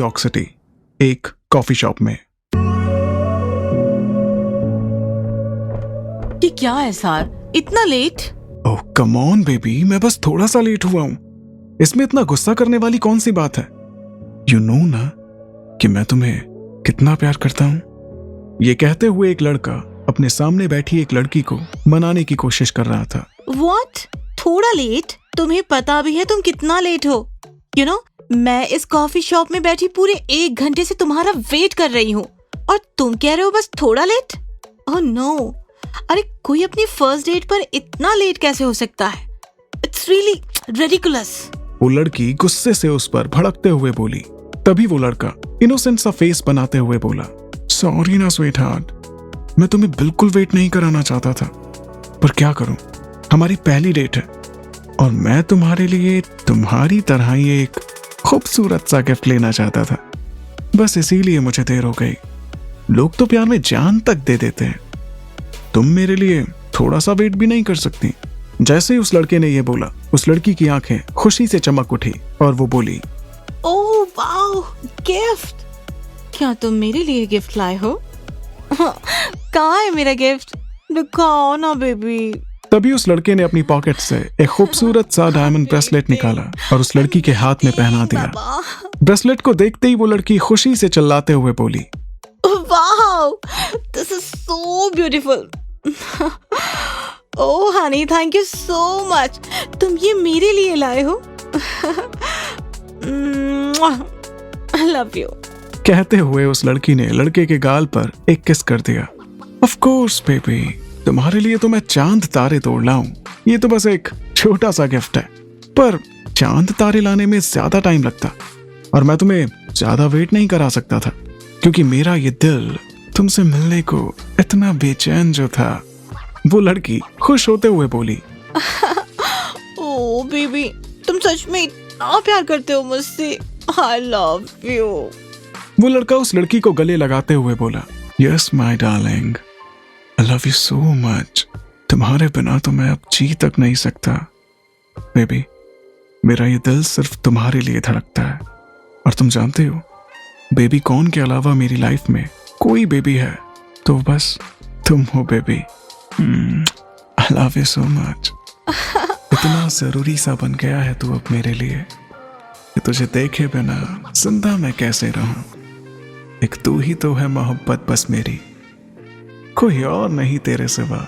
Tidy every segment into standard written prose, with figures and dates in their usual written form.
New York city, एक coffee shop में। ये क्या है सर, इतना late? Oh come on baby, मैं बस थोड़ा सा लेट हुआ हूँ। इसमें इतना गुस्सा करने वाली कौन सी बात है? यू नो ना कि मैं तुम्हें कितना प्यार करता हूँ। ये कहते हुए एक लड़का अपने सामने बैठी एक लड़की को मनाने की कोशिश कर रहा था। What? थोड़ा लेट? तुम्हें पता भी है तुम कितना लेट हो? You know, मैं इस कॉफी शॉप में बैठी पूरे 1 घंटे से तुम्हारा वेट कर रही हूँ और तुम कह रहे हो बस थोड़ा लेट? Oh no! अरे कोई अपनी फर्स्ट डेट पर इतना लेट कैसे हो सकता है? It's really ridiculous. वो लड़की गुस्से से उस पर भड़कते हुए बोली। तभी वो लड़का इनोसेंट सा फेस बनाते हुए बोला, सॉरी ना स्वीट हार्ट, मैं तुम्हें बिल्कुल वेट नहीं कराना चाहता था, पर क्या करूं, हमारी पहली डेट है और मैं तुम्हारे लिए तुम्हारी तरह ही एक खूबसूरत सा गिफ्ट लेना चाहता था। बस इसीलिए मुझे देर हो गई। लोग तो प्यार में जान तक दे देते हैं, तुम मेरे लिए थोड़ा सा वेट भी नहीं कर सकती। जैसे ही उस लड़के ने यह बोला, उस लड़की की आंखें खुशी से चमक उठी और वो बोली, ओह वाओ, गिफ्ट! क्या तुम मेरे लिए गिफ्ट लाए हो? कहाँ है मेरा गिफ्ट? दिखाओ ना बेबी। तभी उस लड़के ने अपनी पॉकेट से एक खूबसूरत सा डायमंड ब्रेसलेट निकाला और उस लड़की के हाथ में पहना दिया। ब्रेसलेट को देखते ही वो लड़की खुशी से चिल्लाते हुए बोली, wow, this is so beautiful. Oh Honey, thank you so much. तुम ये मेरे लिए लाए हो? I love you. कहते हुए उस लड़की ने लड़के के गाल पर एक किस कर दिया। ऑफ कोर्स बेबी, तुम्हारे लिए तो मैं चांद तारे तोड़ लाऊं। ये तो बस एक छोटा सा गिफ्ट है, पर चांद तारे लाने में ज्यादा टाइम लगता और मैं तुम्हें ज्यादा वेट नहीं करा सकता था, क्योंकि मेरा ये दिल तुमसे मिलने को इतना बेचैन जो था। वो लड़की खुश होते हुए बोली, ओह बेबी, तुम सच में इतना प्यार करते हो मुझसे। I love you. वो लड़का उस लड़की को गले लगाते हुए बोला, yes my darling, I love you so much. तुम्हारे बिना तो मैं अब जी तक नहीं सकता। बेबी, मेरा ये दिल सिर्फ तुम्हारे लिए धड़कता है और तुम जानते हो, बेबी कॉर्न के अलावा मेरी लाइफ में कोई बेबी है तो बस तुम हो baby. I love you so much. इतना जरूरी सा बन गया है तू अब मेरे लिए कि तुझे देखे बिना जिंदा मैं कैसे रहूं। एक तू ही तो है मोहब्बत बस मेरी, कोई और नहीं तेरे सिवा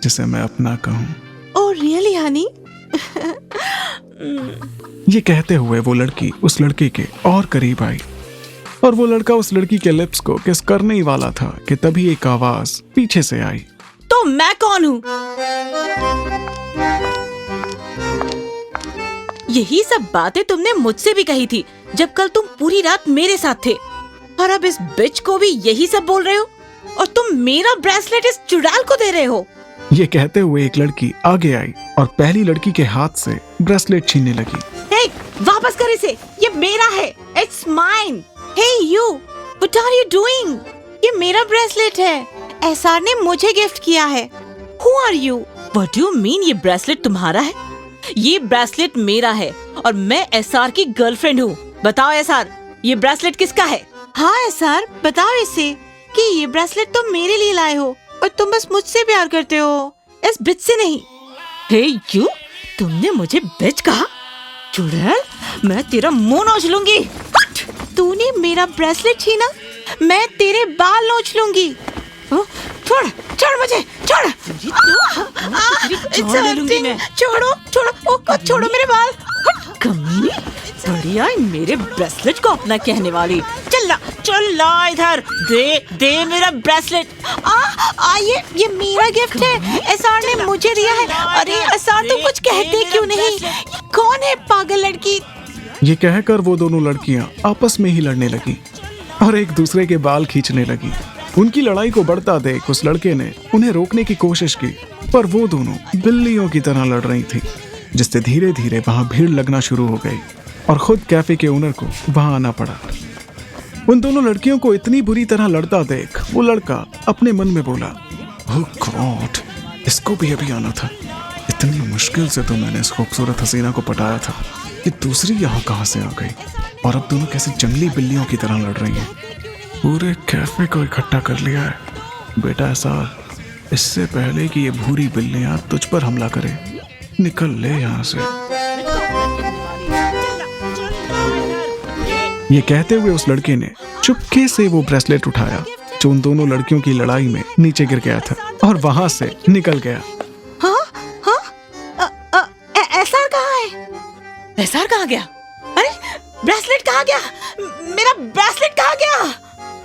जिसे मैं अपना कहूं। Oh really Honey? ये कहते हुए वो लड़की उस लड़के के और करीब आई और वो लड़का उस लड़की के लिप्स को किस करने ही वाला था कि तभी एक आवाज पीछे से आई, तो मैं कौन हूँ? यही सब बातें तुमने मुझसे भी कही थी जब कल तुम पूरी रात मेरे साथ थे, और अब इस बिच को भी यही सब बोल रहे हो और तुम मेरा ब्रेसलेट इस चुड़ैल को दे रहे हो। ये कहते हुए एक लड़की आगे आई और पहली लड़की के हाथ से ब्रेसलेट छीनने लगी। हे, वापस कर इसे, ये मेरा है, it's mine. Hey you, what are you doing? ये मेरा ब्रेसलेट है, एसआर ने मुझे गिफ्ट किया है। Who are you? What do you mean ये ब्रेसलेट तुम्हारा है? ये ब्रेसलेट मेरा है और मैं एसआर की गर्लफ्रेंड हूँ। बताओ एसआर, ये ब्रेसलेट किसका है? हाँ एसआर, बताओ इसे कि ये ब्रेसलेट तुम मेरे लिए लाए हो और तुम बस मुझसे प्यार करते हो, इस बिच से नहीं। हे यू, तुमने मुझे बिच कहा? चुड़ैल, मैं तेरा मुंह नोच लूंगी। तूने मेरा ब्रेसलेट छीना, मैं तेरे बाल नोच लूंगी। छोड़, छोड़ मुझे, छोड़। छोड़ो, छोड़ो, ओ छोड़ो मेरे बाल। कमीनी, बढ़िया मेरे ब्रेसलेट को अपना कहने वाली। चल ला इधर, दे मेरा ब्रेसलेट। ये मेरा गिफ्ट है, एसआर ने मुझे दिया है। अरे एसआर, तुम कुछ कहते क्यों नहीं? ये कौन है पागल लड़की? ये कहकर वो दोनों लड़कियां आपस में ही लड़ने लगी और एक दूसरे के बाल खींचने लगी। उनकी लड़ाई को बढ़ता देख उस लड़के ने उन्हें रोकने की कोशिश की, पर वो दोनों बिल्लियों की तरह लड़ रही थी, जिससे धीरे धीरे वहां भीड़ लगना शुरू हो गई और खुद कैफे के ओनर को वहां आना पड़ा। उन दोनों लड़कियों को इतनी बुरी तरह लड़ता देख वो लड़का अपने मन में बोला, ओह गॉड, इसको भी अभी आना था। इतनी मुश्किल से तो मैंने इस खूबसूरत हसीना को पटाया था, ये दूसरी यहाँ कहाँ से आ गई और अब दोनों कैसे जंगली बिल्लियों की तरह लड़ रही हैं। पूरे कैफे को इकट्ठा कर लिया है। बेटा एसार, इससे पहले कि ये भूरी बिल्लियां तुझ पर हमला करें, निकल ले यहाँ से। ये कहते हुए उस लड़के ने चुपके से वो ब्रेसलेट उठाया जो उन दोनों लड़कियों की लड़ाई में नीचे गिर गया था और वहां से निकल गया। एसआर कहाँ है? एसआर कहाँ गया? अरे ब्रेसलेट कहाँ गया? मेरा ब्रेसलेट कहाँ गया?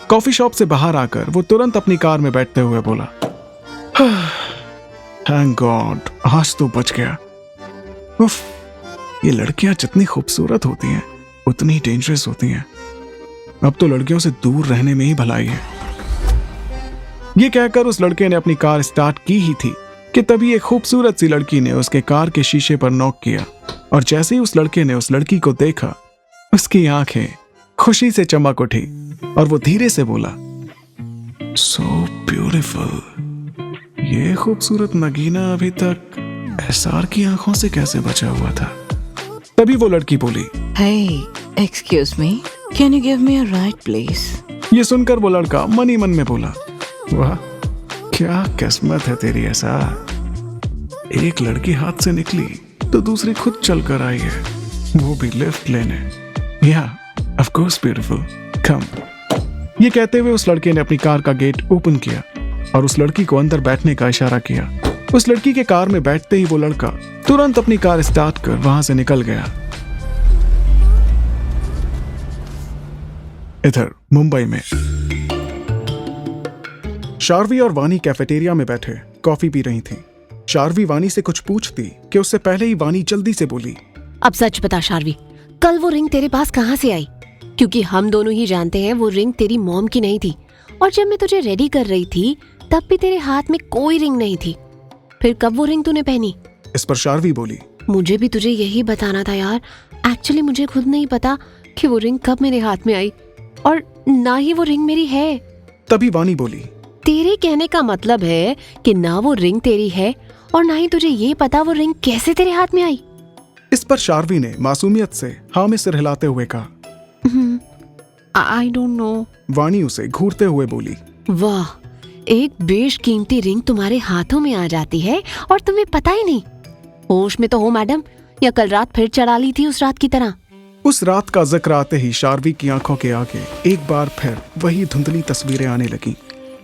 कॉफी शॉप से बाहर आकर वो तुरंत अपनी कार में बैठते हुए बोला, थैंक गॉड, आज तो बच गया। उफ, ये लड़कियां जितनी खूबसूरत होती हैं उतनी डेंजरस होती हैं। अब तो लड़कियों से दूर रहने में ही भलाई है। ये कहकर उस लड़के ने अपनी कार स्टार्ट की ही थी कि तभी एक खूबसूरत सी लड़की ने उसके कार के शीशे पर नॉक किया और जैसे ही उस लड़के ने उस लड़की को देखा, उसकी आंखें खुशी से चमक उठी और वो धीरे से बोला, सो ब्यूटीफुल। ये खूबसूरत नगीना अभी तक एसआर की आंखों से कैसे बचा हुआ था? तभी वो लड़की बोली, Hey, excuse me, can you give me a ride, please? ये सुनकर वो लड़का मन ही मन में बोला, वाह क्या किस्मत है तेरी एसआर। एक लड़की हाथ से निकली तो दूसरी खुद चल कर आई है, वो भी लिफ्ट लेने। या ऑफ कोर्स ब्यूटीफुल, कम। ये कहते हुए उस लड़के ने अपनी कार का गेट ओपन किया और उस लड़की को अंदर बैठने का इशारा किया। उस लड़की के कार में बैठते ही वो लड़का तुरंत अपनी कार स्टार्ट कर वहां से निकल गया। इधर मुंबई में शार्वी और वानी कैफेटेरिया में बैठे कॉफी पी रही थी। शार्वी वानी से कुछ पूछती कि उससे पहले ही वानी जल्दी से बोली, अब सच बता शार्वी, कल वो रिंग तेरे पास कहाँ से आई? क्योंकि हम दोनों ही जानते हैं वो रिंग तेरी मॉम की नहीं थी और जब मैं तुझे रेडी कर रही थी तब भी तेरे हाथ में कोई रिंग नहीं थी। फिर कब वो रिंग तूने पहनी? इस पर शार्वी बोली, मुझे भी तुझे यही बताना था यार। एक्चुअली मुझे खुद नहीं पता कि वो रिंग कब मेरे हाथ में आई और ना ही वो रिंग मेरी है। तभी वानी बोली, तेरे कहने का मतलब है कि ना वो रिंग तेरी है और ना ही तुझे ये पता वो रिंग कैसे तेरे हाथ में आई। इस पर शार्वी ने मासूमियत से हाँ में सिर हिलाते हुए कहा, आई डोंट नो। वानी उसे घूरते हुए बोली, वाह, एक बेशकीमती रिंग तुम्हारे हाथों में आ जाती है और तुम्हें पता ही नहीं। होश में तो हो मैडम, या कल रात फिर चढ़ा ली थी उस रात की तरह? उस रात का जिक्र आते ही शार्वी की आंखों के आगे एक बार फिर वही धुंधली तस्वीरें आने लगी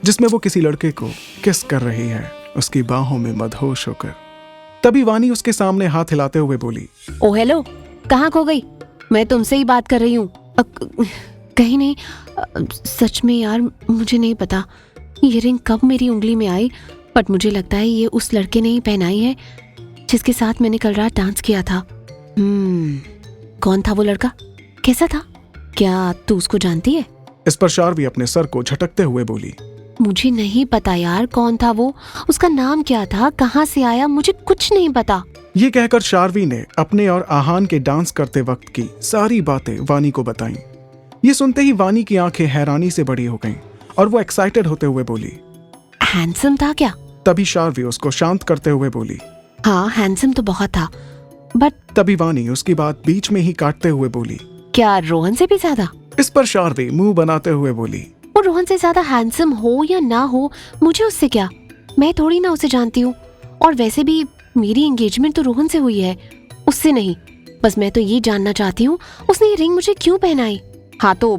जिसमें वो किसी लड़के को किस कर रही है उसकी बाहों में मदहोश होकर। तभी वानी उसके सामने हाथ हिलाते हुए बोली, ओ हेलो, कहाँ खो गई? मैं तुमसे ही बात कर रही हूँ। कहीं नहीं। सच में यार मुझे नहीं पता ये रिंग कब मेरी उंगली में आई, बट मुझे लगता है ये उस लड़के ने ही पहनाई है जिसके साथ मैंने कल रात डांस किया था। कौन था वो लड़का? कैसा था? क्या तू उसको जानती है? इस पर शार्वी अपने सर को झटकते हुए बोली, मुझे नहीं पता यार कौन था वो, उसका नाम क्या था, कहाँ से आया, मुझे कुछ नहीं पता। ये कहकर शार्वी ने अपने और आहान के डांस करते वक्त की सारी बातें वानी को बताईं। ये सुनते ही वानी की आंखें हैरानी से बड़ी हो गईं और वो एक्साइटेड होते हुए बोली, हैंडसम था क्या? तभी शार्वी उसको शांत करते हुए बोली, हाँ हैंडसम तो बहुत था, बट तभी वानी उसकी बात बीच में ही काटते हुए बोली, क्या रोहन से भी ज्यादा? इस पर शार्वी मुंह बनाते हुए बोली, वो रोहन से ज्यादा हैंडसम हो या ना हो मुझे उससे क्या, मैं थोड़ी ना उसे जानती हूँ। और वैसे भी मेरी एंगेजमेंट तो रोहन से हुई है, उससे नहीं। बस मैं तो ये जानना चाहती हूँ उसने ये रिंग मुझे क्यों पहनाई। हाँ तो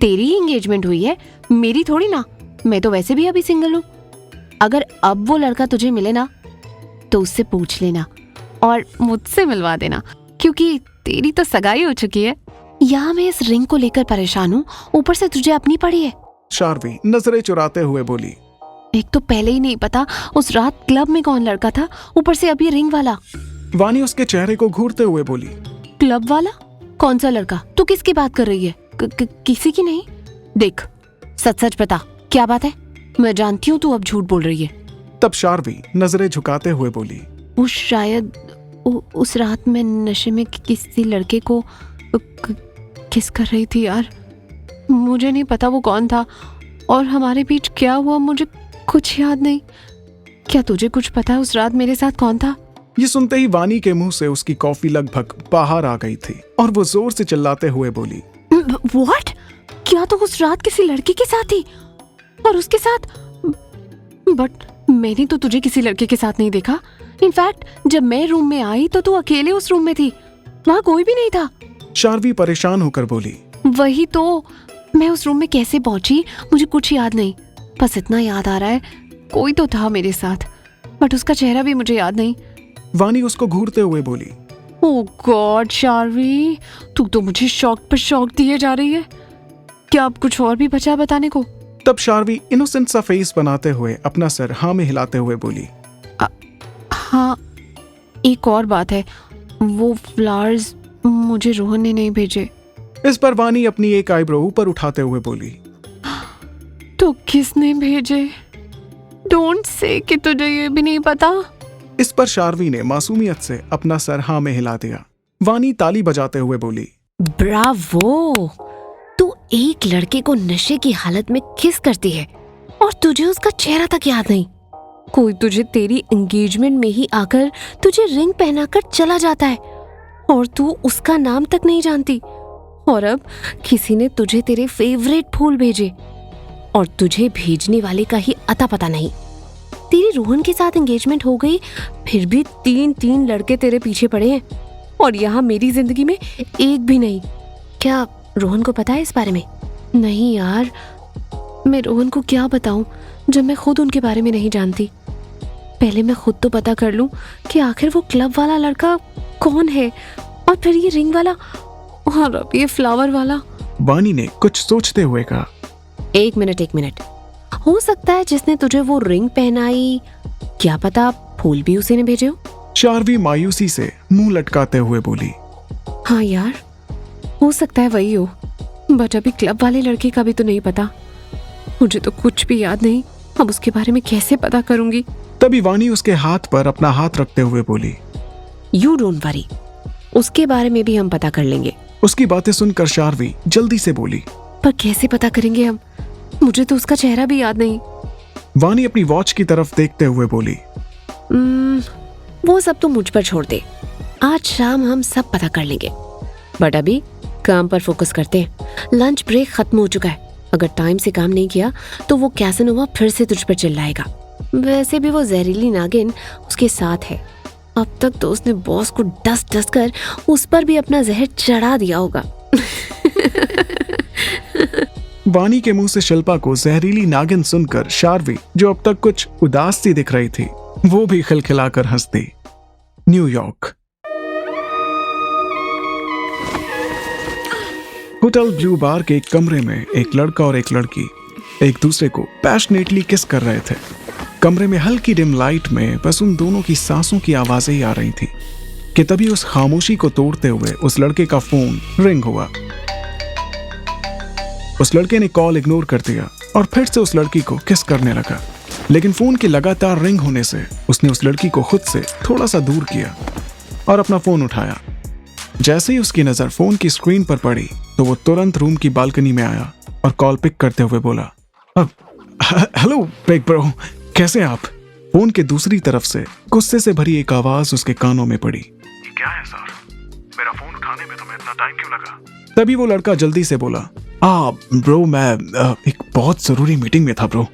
तेरी ही एंगेजमेंट हुई है, मेरी थोड़ी ना। मैं तो वैसे भी अभी सिंगल हूँ। अगर अब वो लड़का तुझे मिले ना तो उससे पूछ लेना और मुझसे मिलवा देना, क्योंकि तेरी तो सगाई हो चुकी है। यहाँ मैं इस रिंग को लेकर परेशान हूँ, ऊपर से तुझे अपनी पड़ी है। शार्वी नजरें चुराते हुए बोली, एक तो पहले ही नहीं पता उस रात क्लब में कौन लड़का था, ऊपर से अभी रिंग वाला। वानी उसके चेहरे को घूरते हुए बोली, क्लब वाला? कौन सा लड़का? तू किसकी बात कर रही है? किसी की नहीं। देख सच सच बता, क्या बात है? मैं जानती हूँ तू अब झूठ बोल रही है। तब शार्वी नजरें झुकाते हुए बोली, वो शायद उस रात मैं नशे में किसी लड़के को किस कर रही थी यार। मुझे नहीं पता वो कौन था और हमारे बीच क्या हुआ, मुझे कुछ याद नहीं। क्या तुझे कुछ पता है उस रात मेरे साथ कौन था? ये सुनते ही वानी के मुंह से उसकी कॉफी लगभग बाहर आ गई थी और वो जोर से चिल्लाते हुए बोली, व्हाट? क्या तो उस रात किसी लड़के के साथ थी और उसके साथ? बट मैंने तो तुझे किसी लड़के के साथ नहीं देखा। इनफैक्ट जब मैं रूम में आई तो तू अकेले उस रूम में थी, वहाँ कोई भी नहीं था। शार्वी परेशान होकर बोली, वही तो, मैं उस रूम में कैसे पहुंची मुझे कुछ याद नहीं। बस इतना याद आ रहा है कोई तो था मेरे साथ, बट उसका चेहरा भी मुझे याद नहीं। वानी उसको घूरते हुए बोली, ओह गॉड शार्वी, तू तो मुझे शॉक पर शॉक दिए जा रही है। क्या अब कुछ और भी बचा बताने को? तब शार्वी इनोसेंट सा फेस बनाते हुए अपना सर हाँ में हिलाते हुए बोली, हाँ, एक और बात है, वो फ्लावर्स मुझे रोहन ने नहीं भेजे। इस पर वानी अपनी एक आईब्रो ऊपर उठाते हुए बोली, तो किसने भेजे? डोंट से कि तुझे ये भी नहीं पता। इस पर शार्वी ने मासूमियत से अपना सर हाँ में हिला दिया। वानी ताली बजाते हुए बोली, ब्रावो, तू एक लड़के को नशे की हालत में किस करती है और तुझे उसका चेहरा तक याद नहीं। कोई तुझे तेरी एंगेजमेंट में ही आकर तुझे रिंग पहनाकर चला जाता है और तू उसका नाम तक नहीं जानती। और अब किसी ने तुझे तेरे फेवरेट फूल भेजे और तुझे भेजने वाले का ही अता पता नहीं। तेरी रोहन के साथ एंगेजमेंट हो गई, फिर भी 3 लड़के तेरे पीछे पड़े हैं और यहाँ मेरी जिंदगी में एक भी नहीं। क्या रोहन को पता है इस बारे में? नहीं यार, मैं रोहन को क्या बताऊं जब मैं खुद उनके बारे में नहीं जानती। पहले मैं खुद तो पता कर लूं कि आखिर वो क्लब वाला लड़का कौन है और फिर ये रिंग वाला और अब ये फ्लावर वाला। वानी ने कुछ सोचते हुए कहा, एक मिनट, हो सकता है जिसने तुझे वो रिंग पहनाई, क्या पता फूल भी उसी ने भेजे हो। शार्वी मायूसी से मुंह लटकाते हुए बोली, हाँ यार, हो सकता है वही हो, बट अभी क्लब वाले लड़के का भी तो नहीं पता। मुझे तो कुछ भी याद नहीं, अब उसके बारे में कैसे पता करूंगी? तभी वानी उसके हाथ पर अपना हाथ रखते हुए बोली, यू डोंट वरी, उसके बारे में भी हम पता कर लेंगे। उसकी बातें सुनकर शार्वी जल्दी से बोली, पर कैसे पता करेंगे हम? मुझे तो उसका चेहरा भी याद नहीं। वानी अपनी वॉच की तरफ देखते हुए बोली, वो सब तो मुझ पर छोड़ दे, आज शाम हम सब पता कर लेंगे। बट अभी काम पर फोकस करते हैं। लंच ब्रेक खत्म हो चुका है, अगर टाइम से काम नहीं किया तो वो कैसनोवा फिर से तुझ पर चिल्लाएगा। वैसे भी वो जहरीली नागिन उसके साथ है। अब तक तो उसने बॉस को डस कर उस पर भी अपना जहर चढ़ा दिया होगा। वानी के मुंह से शिल्पा को जहरीली नागिन सुनकर शार्वी, जो अब तक कुछ उदास सी दिख रही थी, वो भी खिलखिलाकर हंस दी। न्यूयॉर्क। होटल ब्लू बार के एक कमरे में एक लड़का और एक लड़की एक दूसरे को पैशनेटली किस कर रहे थे। कमरे में हल्की डिम लाइट में बस उन दोनों की सांसों की आवाजें ही आ रही थी कि तभी उस खामोशी को तोड़ते हुए उस लड़के का फोन रिंग हुआ। उस लड़के ने कॉल इग्नोर कर दिया और फिर से उस लड़की को किस करने लगा, लेकिन फोन के लगातार रिंग होने से उसने उस लड़की को खुद से थोड़ा सा दूर किया और अपना फोन उठाया। जैसे ही उसकी नजर फोन की स्क्रीन पर पड़ी तो वो तुरंत रूम की बालकनी में आया और कॉल पिक करते हुए बोला, अब हेलो बिग ब्रो, कैसे आप? फोन के दूसरी तरफ से गुस्से से भरी एक आवाज उसके कानों में पड़ी। क्या है सर, मेरा फोन उठाने में तुम्हें इतना टाइम क्यों लगा? तभी वो लड़का जल्दी से बोला, ब्रो मैं एक बहुत जरूरी मीटिंग में था ब्रो,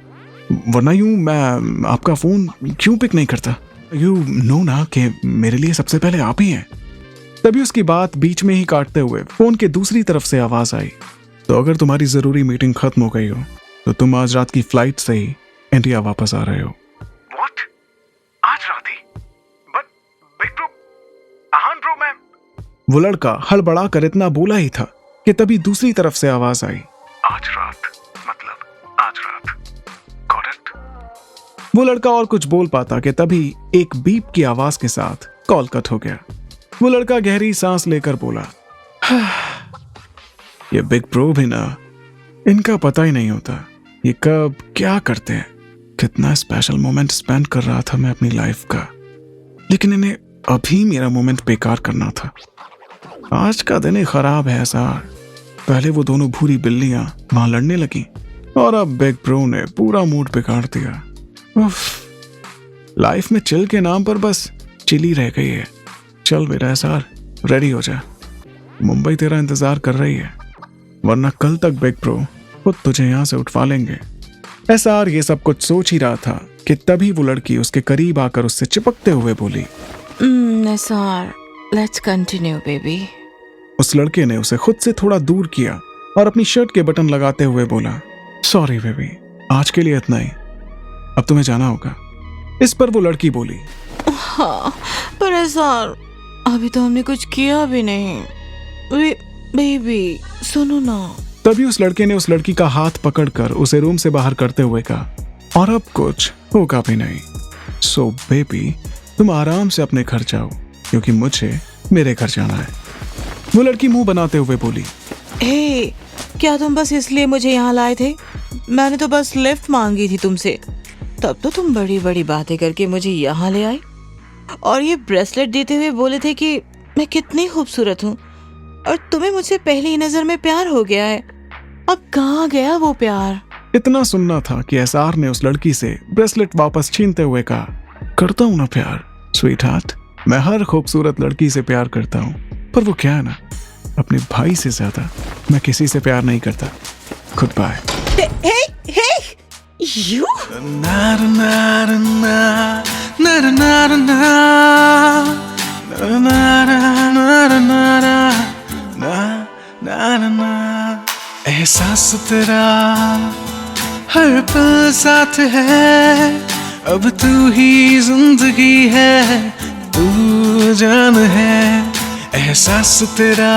वरना यूं मैं आपका फोन क्यों पिक नहीं करता? यू नो ना कि मेरे लिए सबसे पहले आप ही हैं। तभी उसकी बात बीच में ही काटते हुए फोन के दूसरी तरफ से आवाज आई, तो अगर तुम्हारी जरूरी मीटिंग खत्म हो गई हो तो तुम आज रात की फ्लाइट से ही इंडिया वापस आ रहे हो। What? आज रात ही? But बिग ब्रो, हाँ ब्रो मैं। वो लड़का हड़बड़ा कर इतना बोला ही था कि तभी दूसरी तरफ से आवाज आई, आज रात मतलब आज रात। Got it? वो लड़का और कुछ बोल पाता कि तभी एक बीप की आवाज के साथ कॉल कट हो गया। वो लड़का गहरी सांस लेकर बोला, ये बिग ब्रो भी ना, इनका पता ही नहीं होता ये कब क्या करते हैं। कितना स्पेशल मोमेंट स्पेंड कर रहा था मैं अपनी लाइफ का, लेकिन इन्हें अभी मेरा मोमेंट बेकार करना था। आज का दिन ही खराब है सर। पहले वो दोनों भूरी बिल्लियां वहां लड़ने लगी और अब बिग ब्रो ने पूरा मूड बिगाड़ दिया। उफ, लाइफ में चिल के नाम पर बस चिली रह गई है। चल मेरा एसआर, रेडी हो जा, मुंबई तेरा इंतजार कर रही है, वरना कल तक बिग ब्रो खुद तुझे यहाँ से उठवा लेंगे। एसआर ये सब कुछ सोच ही रहा था कि तभी वो लड़की उसके करीब आकर उससे चिपकते हुए बोली, एसआर, लेट्स कंटिन्यू बेबी। उस लड़के ने उसे खुद से थोड़ा दूर किया और अपनी शर्ट के बटन लगाते हुए बोला, सॉरी बेबी, आज के लिए इतना ही, अब तुम्हें जाना होगा। इस पर वो लड़की बोली, हाँ, पर एसआर, अभी तो हमने कुछ किया भी नहीं। बेबी सुनो ना। तभी उस लड़के ने उस लड़की का हाथ पकड़कर उसे रूम से बाहर करते हुए कहा, और अब कुछ होगा भी नहीं, सो बेबी तुम आराम से अपने घर जाओ, क्योंकि मुझे मेरे घर जाना है। वो लड़की मुंह बनाते हुए बोली, हे, क्या तुम बस इसलिए मुझे यहाँ लाए थे? मैंने तो बस लिफ्ट मांगी थी तुमसे, तब तो तुम बड़ी बड़ी बातें करके मुझे यहाँ ले आए और ये ब्रेसलेट देते हुए बोले थे कि मैं कितनी खूबसूरत हूँ और तुम्हें मुझसे पहली नजर में प्यार हो गया है। अब कहाँ गया वो प्यार? इतना सुनना था कि एसआर ने उस लड़की से ब्रेसलेट वापस छीनते हुए कहा, करता हूं ना प्यार स्वीट हार्ट, मैं हर खूबसूरत लड़की से प्यार करता हूँ, पर वो क्या है ना, अपने भाई से ज्यादा मैं किसी से प्यार नहीं करता। खुद बाय। यू एहसास तेरा हर पल साथ है, अब तू ही जिंदगी है, तू जान है। एहसास तेरा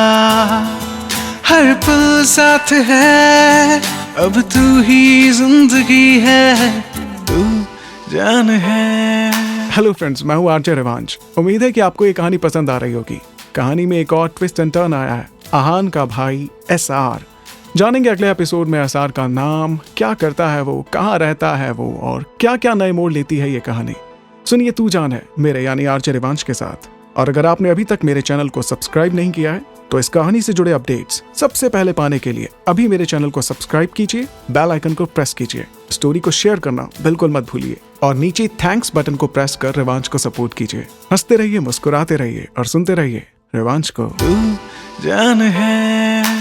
हर पल साथ है, अब तू ही जिंदगी है, तू जान है। हेलो फ्रेंड्स, मैं हूँ आरजे रिवांश। उम्मीद है कि आपको ये कहानी पसंद आ रही होगी। कहानी में एक और ट्विस्ट एंड टर्न आया है, आहान का भाई एसआर। जानेंगे अगले एपिसोड में एसआर का नाम, क्या करता है वो, कहाँ रहता है वो, और क्या क्या नए मोड़ लेती है ये कहानी। सुनिए तू जान है मेरे यानी आरजे रिवांश के साथ। और अगर आपने अभी तक मेरे चैनल को सब्सक्राइब नहीं किया है तो इस कहानी से जुड़े अपडेट्स सबसे पहले पाने के लिए अभी मेरे चैनल को सब्सक्राइब कीजिए, बेल आइकन को प्रेस कीजिए, स्टोरी को शेयर करना बिल्कुल मत भूलिए और नीचे थैंक्स बटन को प्रेस कर रिवांश को सपोर्ट कीजिए। हंसते रहिए, मुस्कुराते रहिए और सुनते रहिए रिवांश को। तू जान है।